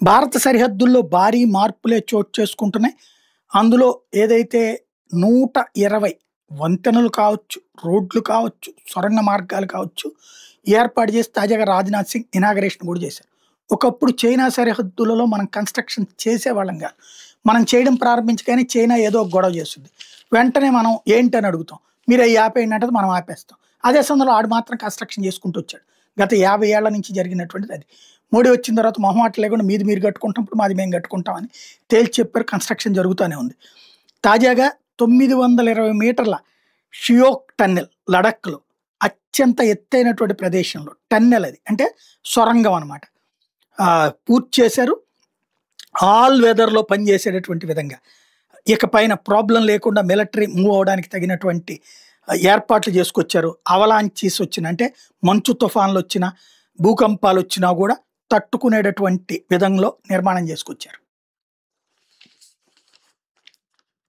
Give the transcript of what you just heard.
భారత సరిహద్దుల్లో భారీ మార్పులే చోటు చేసుకుంటున్నాయి. అందులో ఏదైతే 120 వంతెనలు కావచ్చు, రోడ్లు కావచ్చు, సొరంగ మార్గాలు కావచ్చు, ఏర్పాటు చేసి తాజాగా రాజ్‌నాథ్ సింగ్ ఇనాగరేషన్ కూడా చేశారు. ఒకప్పుడు చైనా సరిహద్దులలో మనం కన్‌స్ట్రక్షన్ చేసేవాళ్ళం కాదు. మనం చేయడం ప్రారంభించగానే చైనా ఏదో ఒక గొడవ చేస్తుంది. వెంటనే మనం ఏంటని అడుగుతాం. మీరు అయి ఆపేయండి అంటది, మనం ఆపేస్తాం. అదే సమయంలో ఆడు మాత్రం కన్‌స్ట్రక్షన్ చేసుకుంటూ వచ్చాడు. గత 50 ఏళ్ల నుంచి జరిగినటువంటిది అది. మోడీ వచ్చిన తర్వాత మొహమాటం లేకుండా మీది మీరు కట్టుకుంటాం, ఇప్పుడు మాది మేము కట్టుకుంటామని తేల్చి చెప్పారు. కన్‌స్ట్రక్షన్ జరుగుతూనే ఉంది. తాజాగా 920 మీటర్ల షియోక్ టన్నెల్ లడఖ్‌లో అత్యంత ఎత్తైనటువంటి ప్రదేశంలో టన్నెల్ అది. అంటే సొరంగం అనమాట. పూర్తి చేశారు. ఆల్ వెదర్‌లో పనిచేసేటటువంటి విధంగా. ఇక పైన ప్రాబ్లమ్ లేకుండా మిలిటరీ మూవ్ అవ్వడానికి తగినటువంటి ఏర్పాట్లు చేసుకొచ్చారు. అవలాంచీస్ వచ్చిన అంటే మంచు తుఫాన్‌లొచ్చినా, భూకంపాలొచ్చినా గూడా తట్టుకునేటటువంటి విధంలో నిర్మాణం చేసుకొచ్చారు.